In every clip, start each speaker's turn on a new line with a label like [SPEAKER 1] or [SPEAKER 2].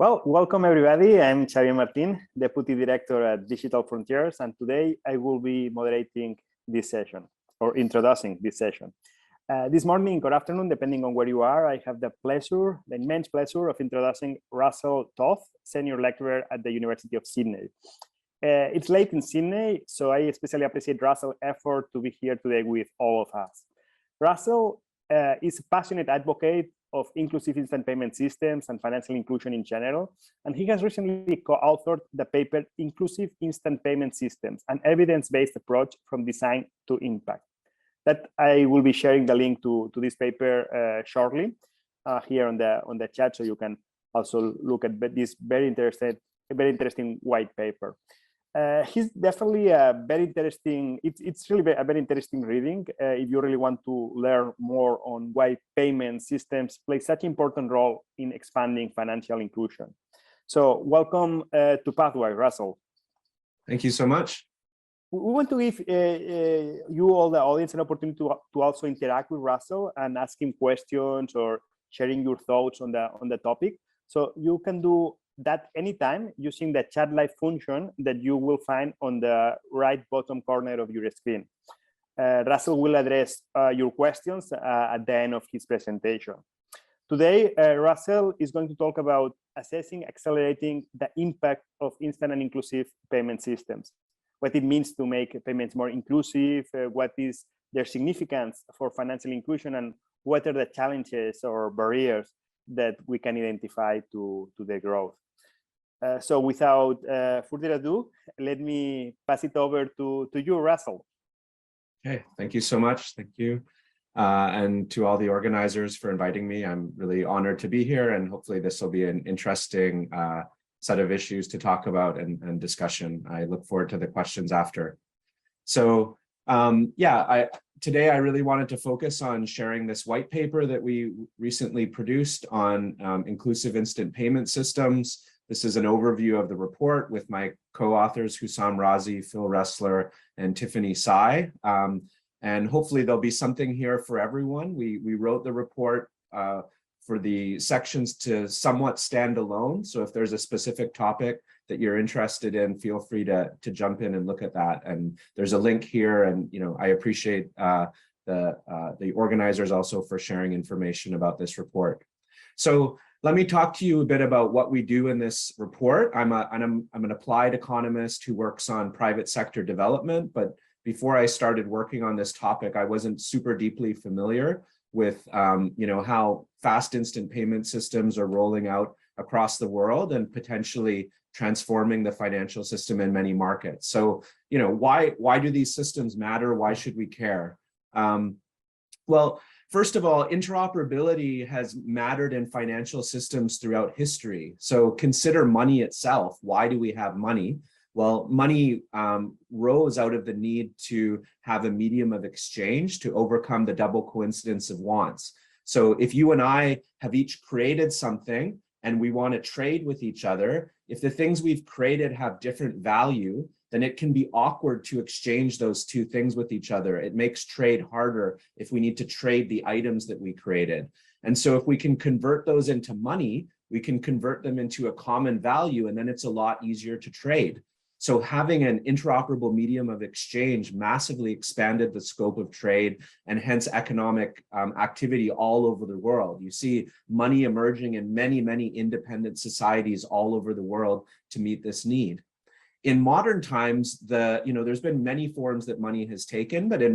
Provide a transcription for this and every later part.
[SPEAKER 1] Well, welcome everybody. I'm Xavier Martin, Deputy Director at Digital Frontiers, and today I will be moderating this session or introducing this session. This morning or afternoon, depending on where you are, I have the immense pleasure of introducing Russell Toth, Senior Lecturer at the University of Sydney. It's late in Sydney, so I especially appreciate Russell's effort to be here today with all of us. Russell is a passionate advocate of inclusive instant payment systems and financial inclusion in general. And he has recently co-authored the paper, Inclusive Instant Payment Systems, an evidence-based approach from design to impact. That I will be sharing the link to this paper shortly here on the chat, so you can also look at this very interesting white paper. He's definitely a very interesting, it's really a very interesting reading if you really want to learn more on why payment systems play such an important role in expanding financial inclusion. So welcome to Pathway, Russell.
[SPEAKER 2] Thank you so much.
[SPEAKER 1] We want to give you, all the audience, an opportunity to also interact with Russell and ask him questions or sharing your thoughts on the topic. So you can do that anytime using the chat live function that you will find on the right bottom corner of your screen. Russell will address your questions at the end of his presentation. Today, Russell is going to talk about assessing, accelerating the impact of instant and inclusive payment systems, what it means to make payments more inclusive, what is their significance for financial inclusion, and what are the challenges or barriers that we can identify to their growth. So without further ado, let me pass it over to you, Russell.
[SPEAKER 2] Okay, thank you so much. Thank you. And to all the organizers for inviting me. I'm really honored to be here, and hopefully this will be an interesting set of issues to talk about and discussion. I look forward to the questions after. So today I really wanted to focus on sharing this white paper that we recently produced on inclusive instant payment systems. This is an overview of the report with my co-authors, Hussam Razi, Phil Ressler, and Tiffany Tsai. And hopefully there'll be something here for everyone. We wrote the report for the sections to somewhat stand alone. So if there's a specific topic that you're interested in, feel free to jump in and look at that. And there's a link here, and I appreciate the organizers also for sharing information about this report. So let me talk to you a bit about what we do in this report. I'm an applied economist who works on private sector development, but before I started working on this topic, I wasn't super deeply familiar with how fast instant payment systems are rolling out across the world and potentially transforming the financial system in many markets. So, why do these systems matter? Why should we care? Well, first of all, interoperability has mattered in financial systems throughout history. So consider money itself. Why do we have money? Well, money rose out of the need to have a medium of exchange to overcome the double coincidence of wants. So if you and I have each created something and we want to trade with each other, if the things we've created have different value, then it can be awkward to exchange those two things with each other. It makes trade harder if we need to trade the items that we created. And so if we can convert those into money, we can convert them into a common value, and then it's a lot easier to trade. So having an interoperable medium of exchange massively expanded the scope of trade and hence economic activity all over the world. You see money emerging in many, many independent societies all over the world to meet this need. In modern times, there's been many forms that money has taken, but in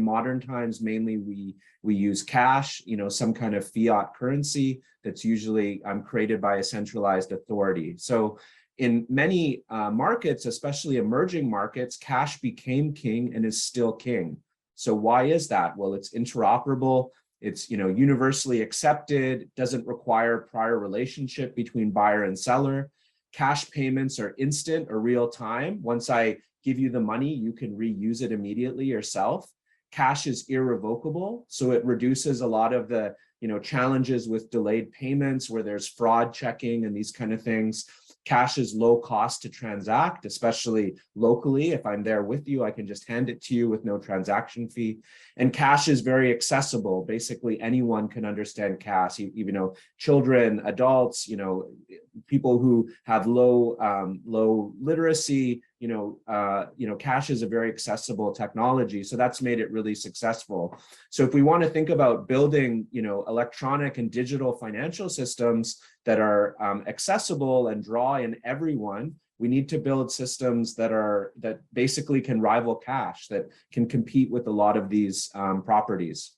[SPEAKER 2] modern times, mainly we use cash, some kind of fiat currency that's usually created by a centralized authority. So in many markets, especially emerging markets, cash became king and is still king. So why is that? Well, it's interoperable. It's universally accepted, doesn't require prior relationship between buyer and seller. Cash payments are instant or real time. Once I give you the money, you can reuse it immediately yourself. Cash is irrevocable, so it reduces a lot of the challenges with delayed payments where there's fraud checking and these kind of things. Cash is low cost to transact, especially locally. If I'm there with you, I can just hand it to you with no transaction fee. And cash is very accessible. Basically, anyone can understand cash, even though children, adults, people who have low literacy, cash is a very accessible technology. So that's made it really successful. So if we want to think about building, electronic and digital financial systems that are accessible and draw in everyone, we need to build systems that basically can rival cash, that can compete with a lot of these properties.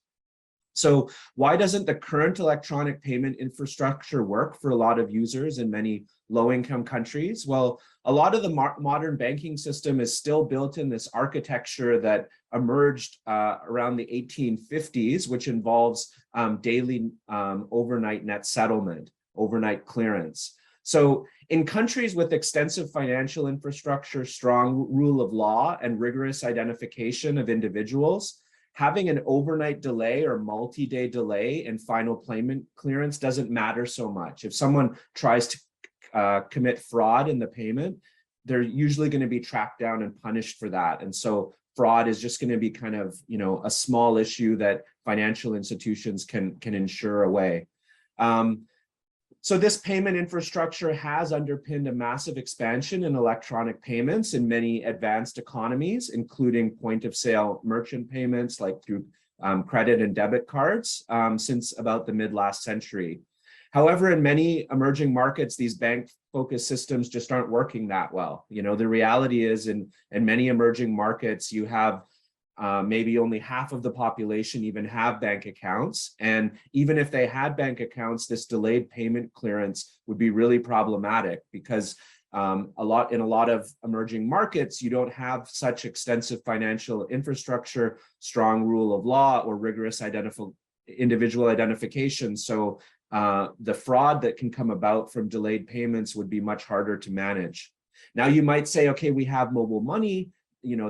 [SPEAKER 2] So why doesn't the current electronic payment infrastructure work for a lot of users in many low-income countries? Well, a lot of the modern banking system is still built in this architecture that emerged around the 1850s, which involves daily overnight net settlement, overnight clearance. So in countries with extensive financial infrastructure, strong rule of law, and rigorous identification of individuals, having an overnight delay or multi-day delay in final payment clearance doesn't matter so much. If someone tries to commit fraud in the payment, they're usually going to be tracked down and punished for that. And so fraud is just going to be kind of, a small issue that financial institutions can insure away. So this payment infrastructure has underpinned a massive expansion in electronic payments in many advanced economies, including point-of-sale merchant payments like through credit and debit cards since about the mid-last century. However, in many emerging markets, these bank-focused systems just aren't working that well. The reality is in many emerging markets, you have maybe only half of the population even have bank accounts. And even if they had bank accounts, this delayed payment clearance would be really problematic because in a lot of emerging markets, you don't have such extensive financial infrastructure, strong rule of law, or rigorous individual identification. So the fraud that can come about from delayed payments would be much harder to manage. Now you might say, okay, we have mobile money.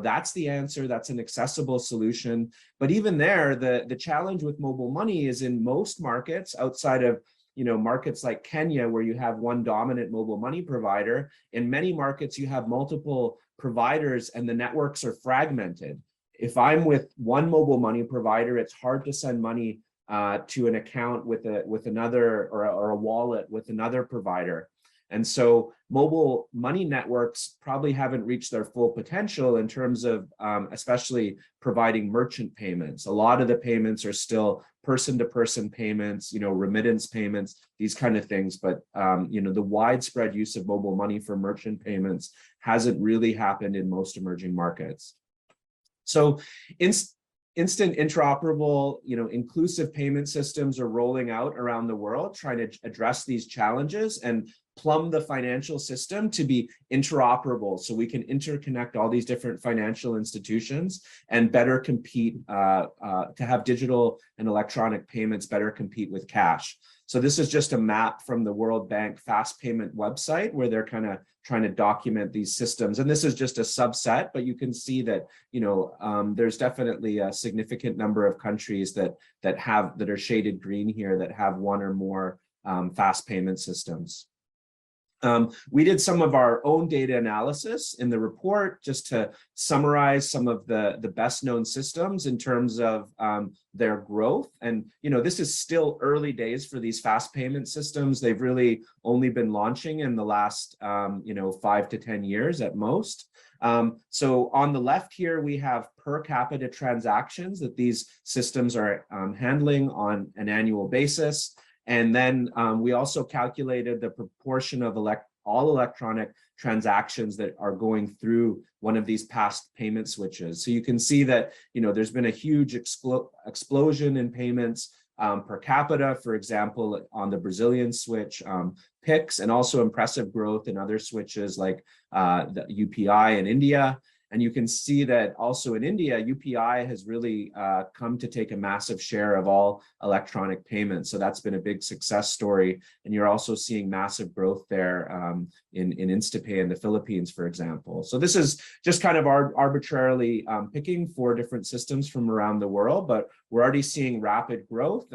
[SPEAKER 2] That's the answer. That's an accessible solution. But even there, the challenge with mobile money is in most markets outside of, markets like Kenya, where you have one dominant mobile money provider. In many markets, you have multiple providers and the networks are fragmented. If I'm with one mobile money provider, it's hard to send money to an account with another or a wallet with another provider. And so mobile money networks probably haven't reached their full potential in terms of especially providing merchant payments. A lot of the payments are still person-to-person payments, remittance payments, these kind of things. But, the widespread use of mobile money for merchant payments hasn't really happened in most emerging markets. So instant interoperable, inclusive payment systems are rolling out around the world, trying to address these challenges and plumb the financial system to be interoperable so we can interconnect all these different financial institutions and better compete, to have digital and electronic payments better compete with cash. So this is just a map from the World Bank Fast Payment website where they're kind of trying to document these systems. And this is just a subset, but you can see that, there's definitely a significant number of countries that are shaded green here that have one or more fast payment systems. We did some of our own data analysis in the report just to summarize some of the best known systems in terms of their growth. And, this is still early days for these fast payment systems. They've really only been launching in the last, 5 to 10 years at most. So on the left here, we have per capita transactions that these systems are handling on an annual basis. And then we also calculated the proportion of all electronic transactions that are going through one of these past payment switches. So you can see that, there's been a huge explosion in payments per capita, for example, on the Brazilian switch, PIX, and also impressive growth in other switches like the UPI in India. And you can see that also in India, UPI has really come to take a massive share of all electronic payments. So that's been a big success story. And you're also seeing massive growth there in InstaPay in the Philippines, for example. So this is just kind of arbitrarily picking 4 different systems from around the world, but we're already seeing rapid growth.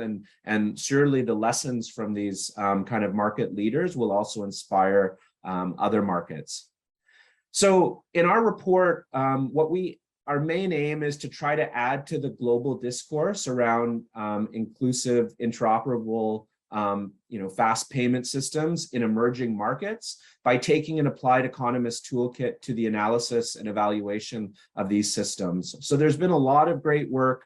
[SPEAKER 2] And surely the lessons from these kind of market leaders will also inspire other markets. So in our report, our main aim is to try to add to the global discourse around inclusive, interoperable, fast payment systems in emerging markets by taking an applied economist toolkit to the analysis and evaluation of these systems. So there's been a lot of great work,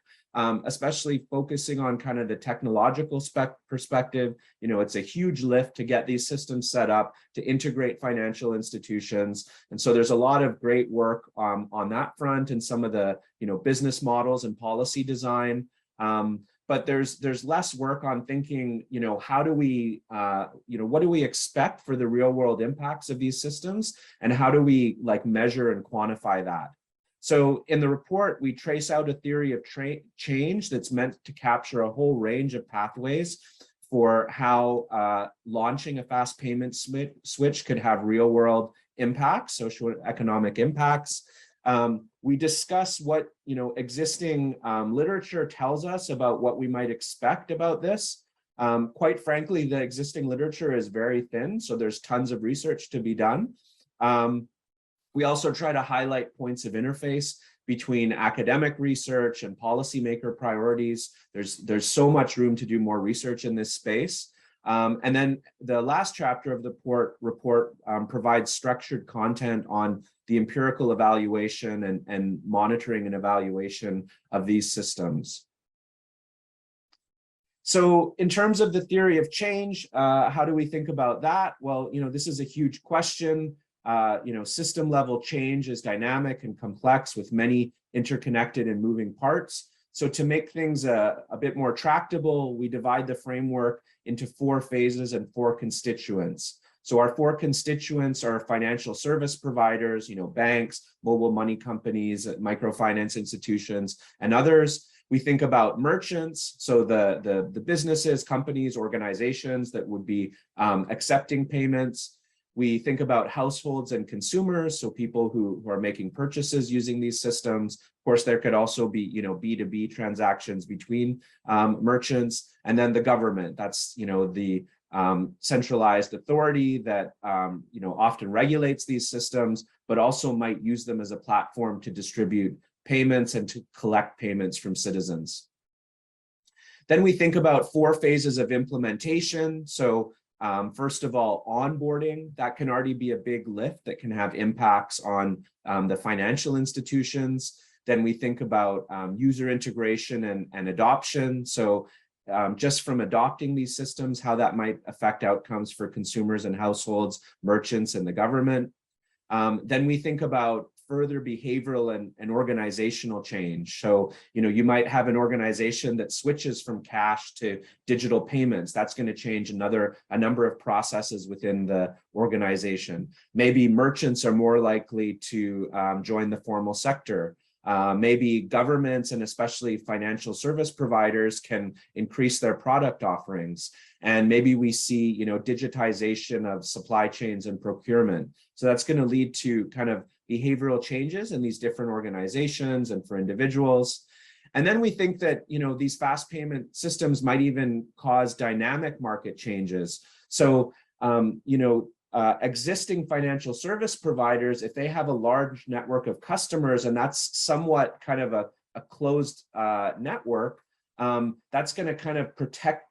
[SPEAKER 2] especially focusing on kind of the technological perspective. It's a huge lift to get these systems set up, to integrate financial institutions. And so there's a lot of great work on that front and some of the, business models and policy design. But there's less work on thinking, how do we, what do we expect for the real world impacts of these systems, and how do we measure and quantify that? So in the report, we trace out a theory of change that's meant to capture a whole range of pathways for how launching a fast payment switch could have real world impacts, socioeconomic impacts. We discuss what existing literature tells us about what we might expect about this. Quite frankly, the existing literature is very thin, so there's tons of research to be done. We also try to highlight points of interface between academic research and policymaker priorities. There's so much room to do more research in this space. And then the last chapter of the report provides structured content on the empirical evaluation and monitoring and evaluation of these systems. So in terms of the theory of change, how do we think about that? Well, this is a huge question. System level change is dynamic and complex with many interconnected and moving parts. So to make things a bit more tractable, we divide the framework into 4 phases and 4 constituents. So our 4 constituents are financial service providers, banks, mobile money companies, microfinance institutions, and others. We think about merchants, so the businesses, companies, organizations that would be accepting payments. We think about households and consumers, so people who are making purchases using these systems. Of course, there could also be, B2B transactions between merchants, and then the government. That's, the centralized authority that, often regulates these systems, but also might use them as a platform to distribute payments and to collect payments from citizens. Then we think about 4 phases of implementation. So first of all, onboarding, that can already be a big lift that can have impacts on the financial institutions. Then we think about user integration and adoption. So just from adopting these systems, how that might affect outcomes for consumers and households, merchants, and the government. Then we think about further behavioral and organizational change. So, you might have an organization that switches from cash to digital payments. That's going to change a number of processes within the organization. Maybe merchants are more likely to join the formal sector. Maybe governments and especially financial service providers can increase their product offerings. And maybe we see, digitization of supply chains and procurement. So that's going to lead to kind of behavioral changes in these different organizations and for individuals. And then we think that, these fast payment systems might even cause dynamic market changes. So, existing financial service providers, if they have a large network of customers, and that's somewhat kind of a closed network, that's going to kind of protect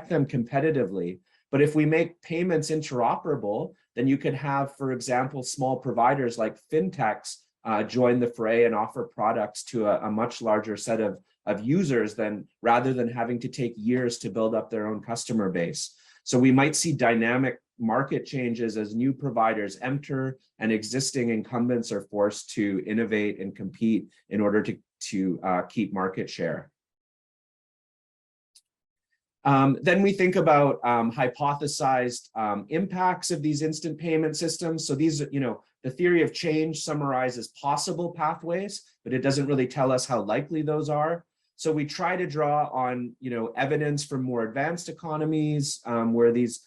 [SPEAKER 2] them competitively. But if we make payments interoperable, then you could have, for example, small providers like fintechs join the fray and offer products to a much larger set of users rather than having to take years to build up their own customer base. So we might see dynamic market changes as new providers enter and existing incumbents are forced to innovate and compete in order to keep market share. Then we think about hypothesized impacts of these instant payment systems. So these, the theory of change summarizes possible pathways, but it doesn't really tell us how likely those are. So we try to draw on, evidence from more advanced economies where these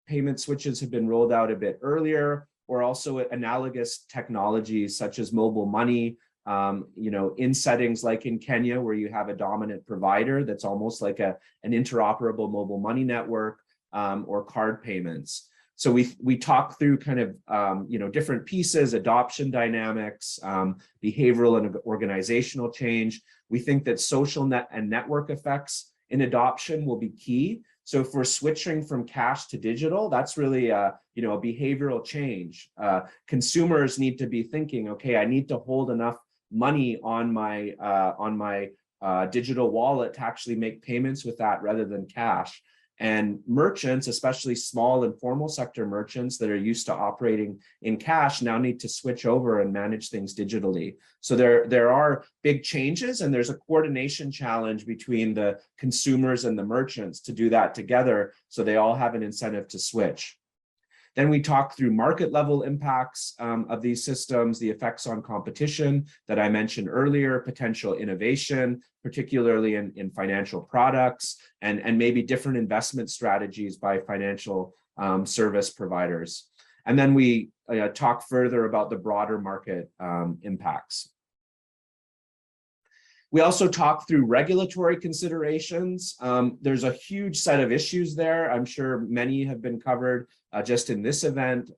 [SPEAKER 2] payment switches have been rolled out a bit earlier, or also analogous technologies such as mobile money, in settings like in Kenya, where you have a dominant provider that's almost like an interoperable mobile money network, or card payments. So we talk through kind of different pieces, adoption dynamics, behavioral and organizational change. We think that social net and network effects in adoption will be key. So if we're switching from cash to digital, that's really a behavioral change. Consumers need to be thinking, okay, I need to hold enough money on my digital wallet to actually make payments with that rather than cash. And merchants, especially small and formal sector merchants that are used to operating in cash, now need to switch over and manage things digitally. So there are big changes, and there's a coordination challenge between the consumers and the merchants to do that together, so they all have an incentive to switch. Then we talk through market level impacts of these systems, the effects on competition that I mentioned earlier, potential innovation, particularly in financial products, and maybe different investment strategies by financial service providers. And then we talk further about the broader market impacts. We also talk through regulatory considerations. There's a huge set of issues there. I'm sure many have been covered just in this event.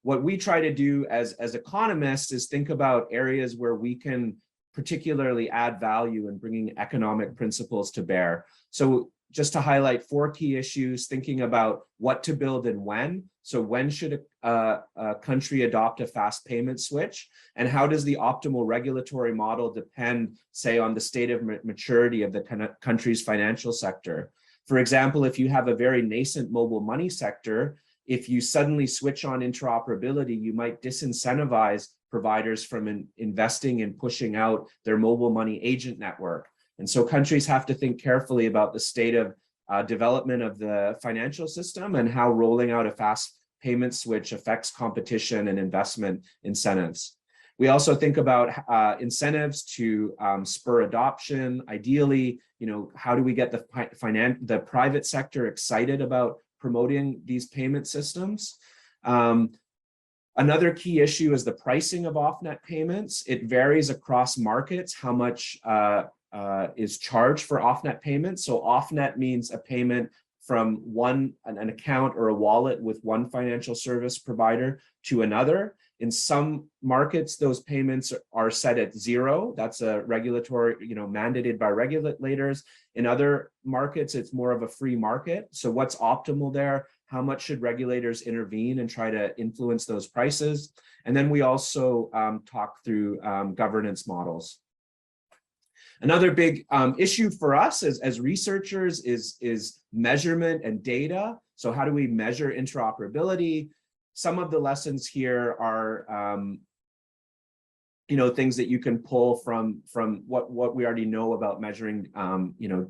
[SPEAKER 2] What we try to do as economists is think about areas where we can particularly add value in bringing economic principles to bear. So just to highlight 4 key issues, thinking about what to build and when. So when should a country adopt a fast payment switch? And how does the optimal regulatory model depend, say, on the state of maturity of the country's financial sector? For example, if you have a very nascent mobile money sector, if you suddenly switch on interoperability, you might disincentivize providers from investing in pushing out their mobile money agent network. And so countries have to think carefully about the state of development of the financial system and how rolling out a fast payment switch affects competition and investment incentives. We also think about incentives to spur adoption. Ideally, how do we get the private sector excited about promoting these payment systems? Another key issue is the pricing of off-net payments. It varies across markets how much is charged for off-net payments. So off-net means a payment from an account or a wallet with one financial service provider to another. In some markets, those payments are set at 0. That's a regulatory, mandated by regulators. In other markets, it's more of a free market. So what's optimal there? How much should regulators intervene and try to influence those prices? And then we also talk through governance models. Another big issue for us as researchers is measurement and data. So how do we measure interoperability? Some of the lessons here are, things that you can pull from what we already know about measuring,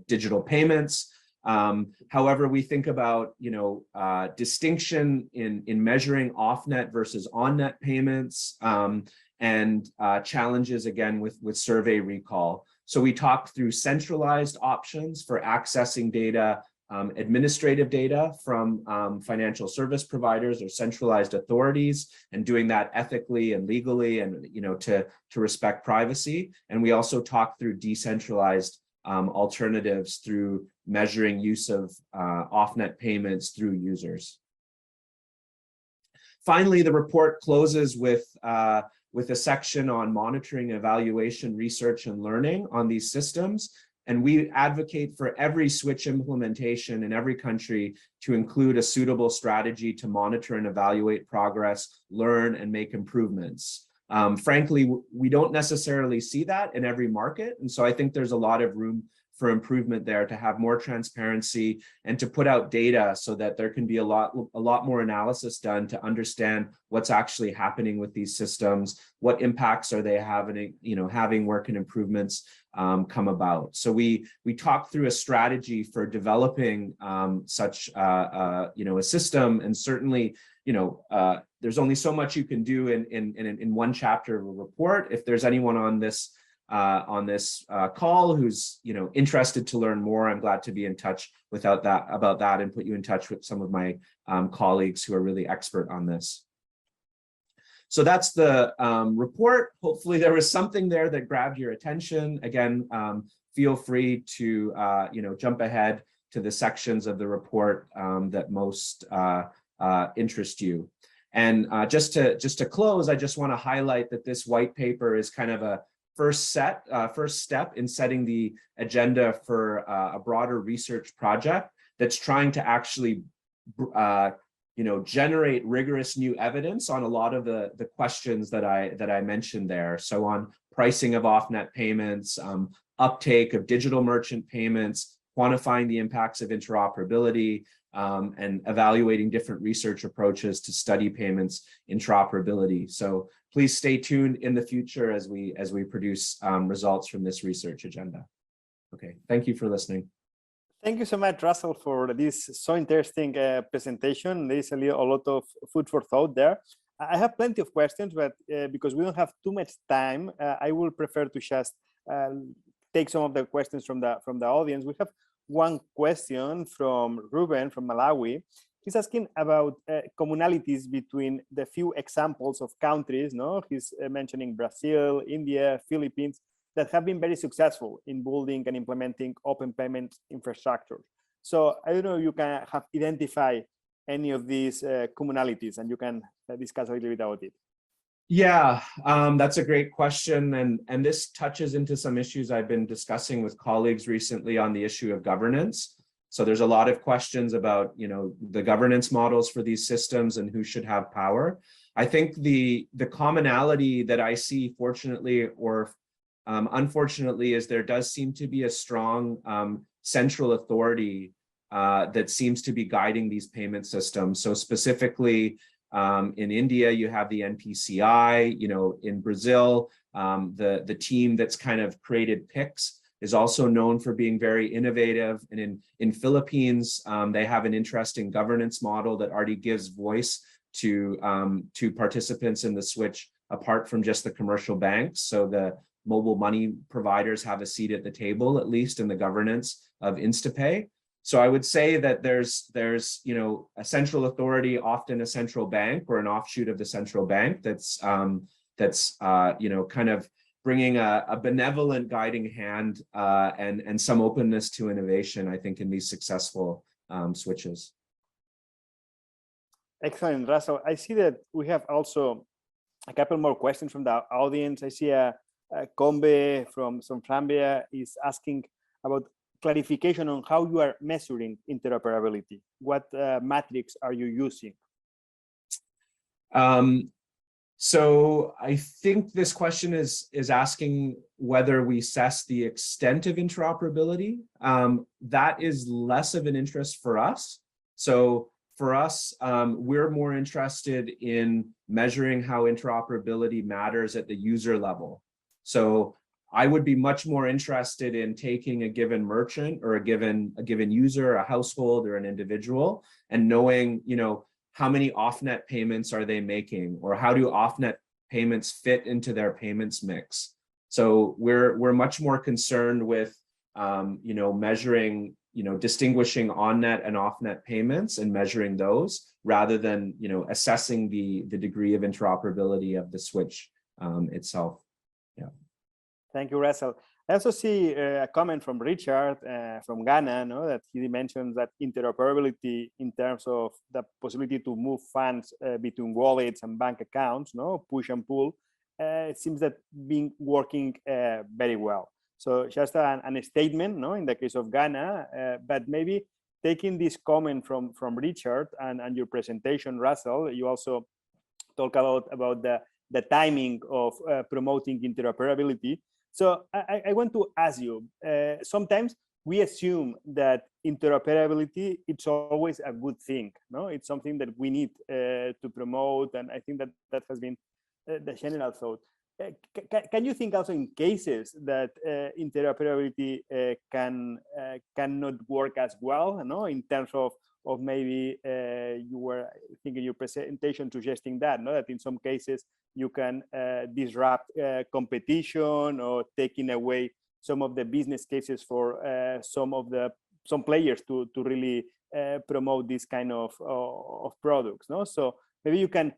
[SPEAKER 2] digital payments. However, we think about, distinction in measuring off-net versus on-net payments, and challenges again with survey recall. So we talked through centralized options for accessing data, administrative data from financial service providers or centralized authorities, and doing that ethically and legally and to respect privacy. And we also talked through decentralized alternatives through measuring use of off-net payments through users. Finally, the report closes with a section on monitoring, evaluation, research, and learning on these systems. And we advocate for every switch implementation in every country to include a suitable strategy to monitor and evaluate progress, learn, and make improvements. Frankly, we don't necessarily see that in every market. And so I think there's a lot of room for improvement there, to have more transparency and to put out data so that there can be a lot more analysis done to understand what's actually happening with these systems, what impacts are they having, where can improvements come about. So we talk through a strategy for developing such a system, and certainly there's only so much you can do in one chapter of a report. If there's anyone on this call who's interested to learn more, I'm glad to be in touch about that and put you in touch with some of my colleagues who are really expert on this. So that's the report. Hopefully there was something there that grabbed your attention. Again, feel free to jump ahead to the sections of the report that most interest you. And just to close, I just want to highlight that this white paper is kind of a first step in setting the agenda for a broader research project that's trying to actually generate rigorous new evidence on a lot of the questions that I mentioned there. So on pricing of off-net payments, uptake of digital merchant payments, quantifying the impacts of interoperability, and evaluating different research approaches to study payments interoperability. So please stay tuned in the future as we produce results from this research agenda. Okay, thank you for listening.
[SPEAKER 1] Thank you so much, Russell, for this so interesting presentation. There is a lot of food for thought there. I have plenty of questions, but because we don't have too much time, I will prefer to just take some of the questions from the audience. We have one question from Ruben from Malawi. He's asking about commonalities between the few examples of countries. No, he's mentioning Brazil, India, Philippines, that have been very successful in building and implementing open payment infrastructure. So I don't know if you can have identified any of these commonalities, and you can discuss a little bit about it.
[SPEAKER 2] Yeah, that's a great question. And this touches into some issues I've been discussing with colleagues recently on the issue of governance. So there's a lot of questions about, the governance models for these systems and who should have power. I think the commonality that I see, fortunately or unfortunately, is there does seem to be a strong central authority that seems to be guiding these payment systems. So specifically, in India, you have the NPCI. In Brazil, the team that's kind of created PIX is also known for being very innovative. And in Philippines, they have an interesting governance model that already gives voice to participants in the switch, apart from just the commercial banks. So the mobile money providers have a seat at the table, at least in the governance of InstaPay. So I would say that there's a central authority, often a central bank or an offshoot of the central bank that's kind of bringing a benevolent guiding hand and some openness to innovation, I think, in these successful switches.
[SPEAKER 1] Excellent, Russell. I see that we have also a couple more questions from the audience. I see a Combe from Zambia is asking about clarification on how you are measuring interoperability. What metrics are you using?
[SPEAKER 2] So I think this question is asking whether we assess the extent of interoperability. That is less of an interest for us. So for us, we're more interested in measuring how interoperability matters at the user level. So I would be much more interested in taking a given merchant or a given user, a household or an individual, and knowing, how many off-net payments are they making, or how do off-net payments fit into their payments mix. So we're much more concerned with, measuring, distinguishing on-net and off-net payments and measuring those, rather than, assessing the degree of interoperability of the switch itself. Yeah.
[SPEAKER 1] Thank you, Russell. I also see a comment from Richard from Ghana, that he mentions that interoperability in terms of the possibility to move funds between wallets and bank accounts, push and pull, it seems that been working very well. So just a statement, in the case of Ghana, but maybe taking this comment from Richard and your presentation, Russell, you also talk a lot about the timing of promoting interoperability. So I want to ask you, sometimes we assume that interoperability, it's always a good thing. It's something that we need to promote. And I think that has been the general thought. Can you think also in cases that interoperability cannot work as well, in terms of maybe you were thinking your presentation suggesting that in some cases you can disrupt competition or taking away some of the business cases for some players to really promote this kind of products. So maybe you can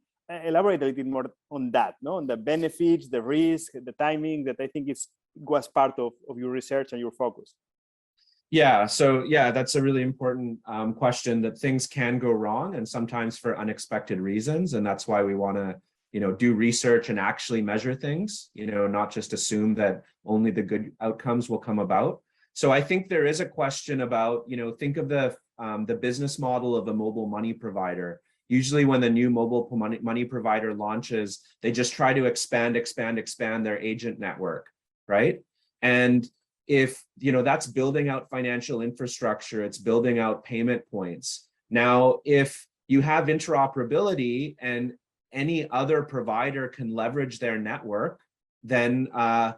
[SPEAKER 1] elaborate a little bit more on that, on the benefits, the risk, the timing, that I think was part of your research and your focus.
[SPEAKER 2] Yeah, so yeah, that's a really important question, that things can go wrong and sometimes for unexpected reasons. And that's why we want to, do research and actually measure things, not just assume that only the good outcomes will come about. So I think there is a question about, think of the business model of a mobile money provider. Usually when the new mobile money provider launches, they just try to expand their agent network, right? And if that's building out financial infrastructure, it's building out payment points. Now, if you have interoperability and any other provider can leverage their network, then that's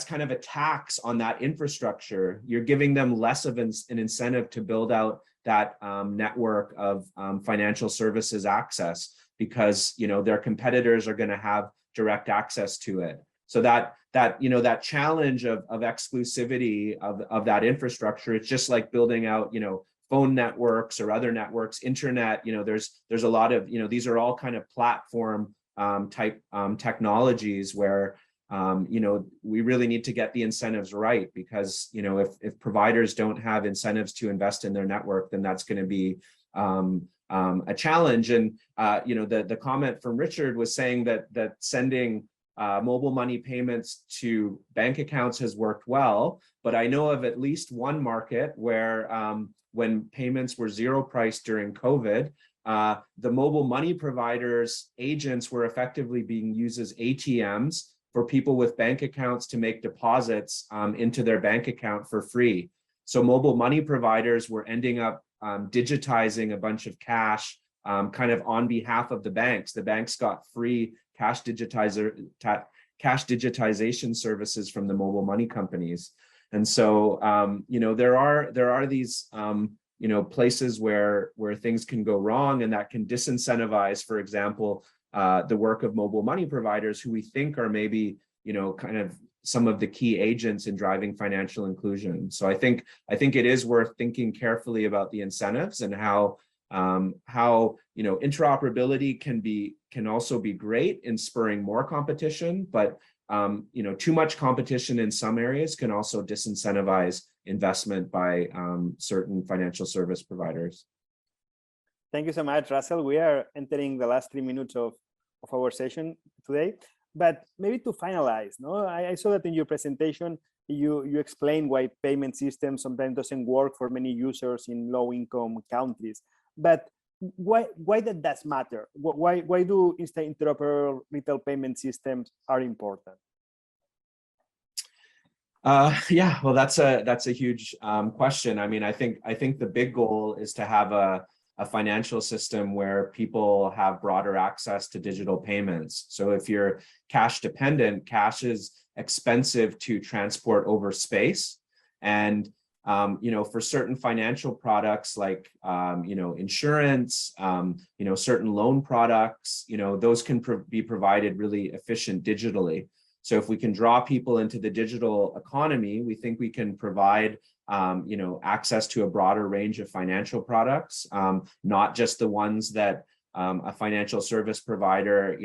[SPEAKER 2] kind of a tax on that infrastructure. You're giving them less of an incentive to build out that network of financial services access, because their competitors are going to have direct access to it. So that challenge of exclusivity of that infrastructure, it's just like building out phone networks or other networks, internet. There's a lot of these are all kind of platform type technologies where we really need to get the incentives right, because if providers don't have incentives to invest in their network, then that's going to be a challenge. And the comment from Richard was saying that sending mobile money payments to bank accounts has worked well, but I know of at least one market where when payments were zero price during COVID, the mobile money providers' agents were effectively being used as ATMs for people with bank accounts to make deposits into their bank account for free. So mobile money providers were ending up digitizing a bunch of cash kind of on behalf of the banks. The banks got free cash digitization services from the mobile money companies. And so there are these places where things can go wrong, and that can disincentivize, for example, the work of mobile money providers, who we think are maybe kind of some of the key agents in driving financial inclusion. So I think it is worth thinking carefully about the incentives and how interoperability can also be great in spurring more competition, but too much competition in some areas can also disincentivize investment by certain financial service providers.
[SPEAKER 1] Thank you so much, Russell. We are entering the last 3 minutes of our session today, but maybe to finalize, I saw that in your presentation, you explained why payment systems sometimes doesn't work for many users in low-income countries. But why that does matter? Why do interoperable retail payment systems are important?
[SPEAKER 2] Yeah, well, that's a huge question. I mean, I think the big goal is to have a financial system where people have broader access to digital payments. So if you're cash dependent, cash is expensive to transport over space. And for certain financial products like insurance, certain loan products, those can be provided really efficient digitally. So if we can draw people into the digital economy, we think we can provide access to a broader range of financial products, not just the ones that a financial service provider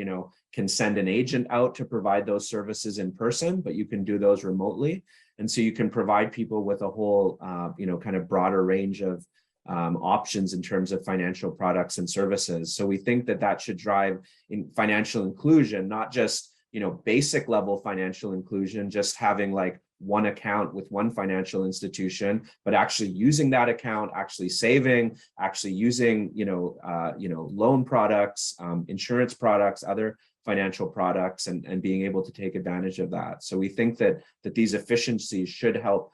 [SPEAKER 2] can send an agent out to provide those services in person, but you can do those remotely. And so you can provide people with a whole kind of broader range of options in terms of financial products and services. So we think that should drive in financial inclusion, not just basic level financial inclusion, just having like one account with one financial institution, but actually using that account, actually saving, actually using loan products, insurance products, other financial products, and being able to take advantage of that. So we think that these efficiencies should help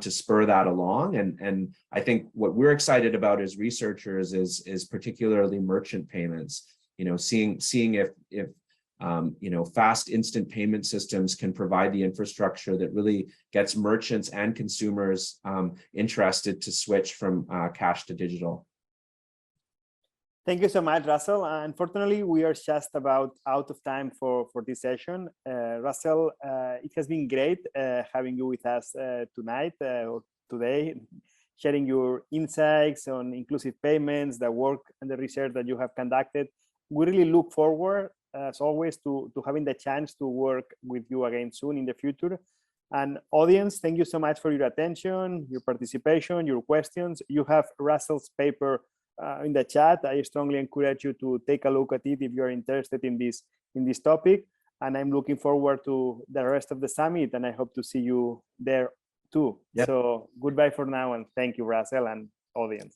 [SPEAKER 2] to spur that along. And I think what we're excited about as researchers is particularly merchant payments. Seeing if fast instant payment systems can provide the infrastructure that really gets merchants and consumers interested to switch from cash to digital.
[SPEAKER 1] Thank you so much, Russell. Unfortunately, we are just about out of time for this session. Russell, it has been great having you with us tonight or today, sharing your insights on inclusive payments, the work and the research that you have conducted. We really look forward, as always, to having the chance to work with you again soon in the future. And audience, thank you so much for your attention, your participation, your questions. You have Russell's paper in the chat. I strongly encourage you to take a look at it if you're interested in this topic. And I'm looking forward to the rest of the summit, and I hope to see you there too. Yep. So goodbye for now, and thank you, Russell and audience.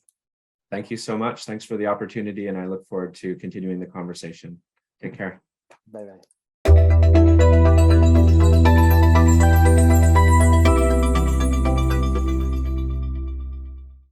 [SPEAKER 2] Thank you so much. Thanks for the opportunity, and I look forward to continuing the conversation. Take care.
[SPEAKER 1] Bye-bye.